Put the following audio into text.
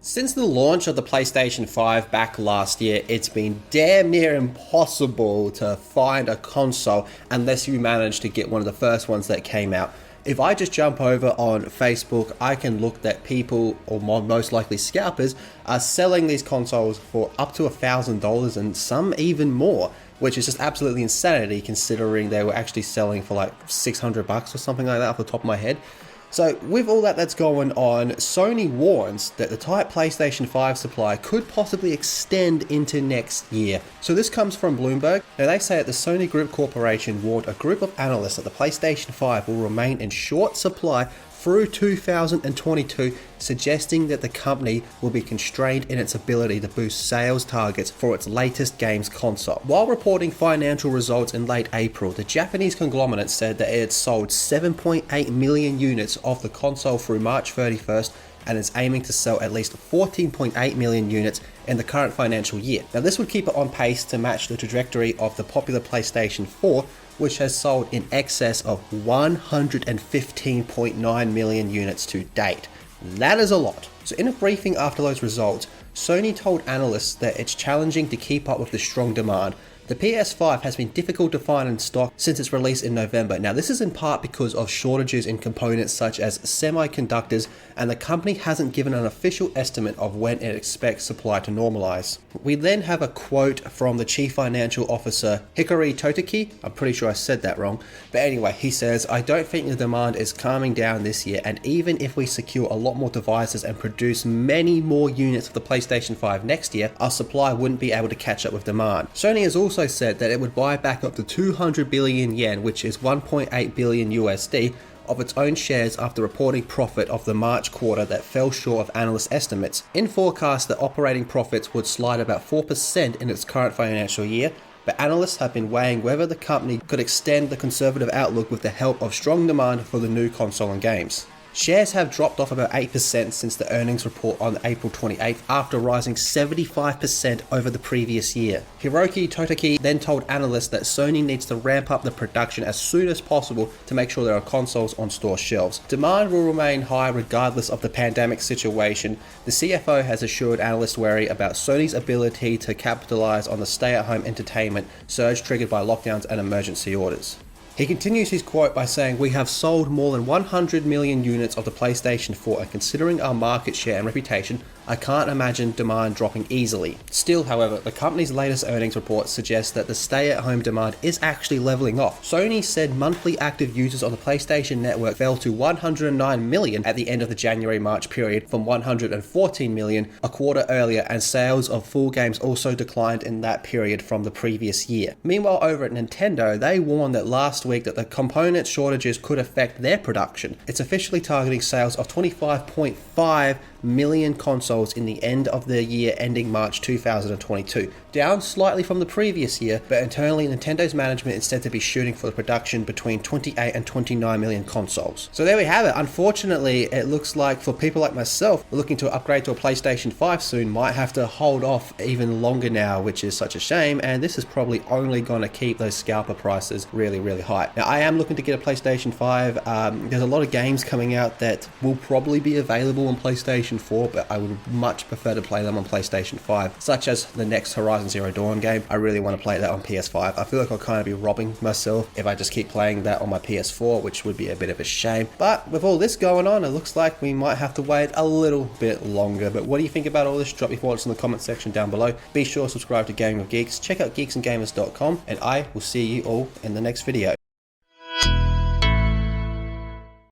Since the launch of the PlayStation 5 back last year, it's been damn near impossible to find a console unless you manage to get one of the first ones that came out. If I just jump over on Facebook, I can look that people, or most likely scalpers, are selling these consoles for up to $1,000 and some even more, which is just absolutely insanity considering they were actually selling for like $600 or something like that off the top of my head. So with all that's going on, Sony warns that the tight PlayStation 5 supply could possibly extend into next year. So this comes from Bloomberg. Now they say that the Sony Group Corporation warned a group of analysts that the PlayStation 5 will remain in short supply through 2022, suggesting that the company will be constrained in its ability to boost sales targets for its latest games console. While reporting financial results in late April, the Japanese conglomerate said that it had sold 7.8 million units of the console through March 31st and is aiming to sell at least 14.8 million units in the current financial year. Now this would keep it on pace to match the trajectory of the popular PlayStation 4, which has sold in excess of 115.9 million units to date. That is a lot. So in a briefing after those results, Sony told analysts that it's challenging to keep up with the strong demand. The PS5 has been difficult to find in stock since its release in November. Now this is in part because of shortages in components such as semiconductors, and the company hasn't given an official estimate of when it expects supply to normalize. We then have a quote from the Chief Financial Officer, Hikari Toteki. I'm pretty sure I said that wrong. But anyway, he says, "I don't think the demand is calming down this year, and even if we secure a lot more devices and produce many more units of the PlayStation 5 next year, our supply wouldn't be able to catch up with demand." Sony has also said that it would buy back up to 200 billion yen, which is 1.8 billion USD, of its own shares after reporting profit of the March quarter that fell short of analyst estimates. In forecast that operating profits would slide about 4% in its current financial year, but analysts have been weighing whether the company could extend the conservative outlook with the help of strong demand for the new console and games. Shares have dropped off about 8% since the earnings report on April 28th after rising 75% over the previous year. Hiroki Toteki then told analysts that Sony needs to ramp up the production as soon as possible to make sure there are consoles on store shelves. Demand will remain high regardless of the pandemic situation. The CFO has assured analysts wary about Sony's ability to capitalize on the stay-at-home entertainment surge triggered by lockdowns and emergency orders. He continues his quote by saying, "We have sold more than 100 million units of the PlayStation 4, and considering our market share and reputation, I can't imagine demand dropping easily." Still, however, the company's latest earnings report suggests that the stay-at-home demand is actually leveling off. Sony said monthly active users on the PlayStation Network fell to 109 million at the end of the January-March period from 114 million a quarter earlier, and sales of full games also declined in that period from the previous year. Meanwhile, over at Nintendo, they warned that last week that the component shortages could affect their production. It's officially targeting sales of 25.5 million consoles in the end of the year ending March 2022, down slightly from the previous year, but internally Nintendo's management is said to be shooting for the production between 28 and 29 million consoles. So there we have it. Unfortunately, it looks like for people like myself looking to upgrade to a PlayStation 5 soon might have to hold off even longer now, which is such a shame, and this is probably only going to keep those scalper prices really high. Now I am looking to get a PlayStation 5. There's a lot of games coming out that will probably be available on PlayStation 4, but I would much prefer to play them on PlayStation 5, such as the next Horizon Zero Dawn game. I really want to play that on PS5. I feel like I'll kind of be robbing myself if I just keep playing that on my PS4, which would be a bit of a shame. But with all this going on, it looks like we might have to wait a little bit longer. But what do you think about all this? Drop your thoughts in the comment section down below. Be sure to subscribe to Gaming with Geeks, check out geeksandgamers.com, and I will see you all in the next video.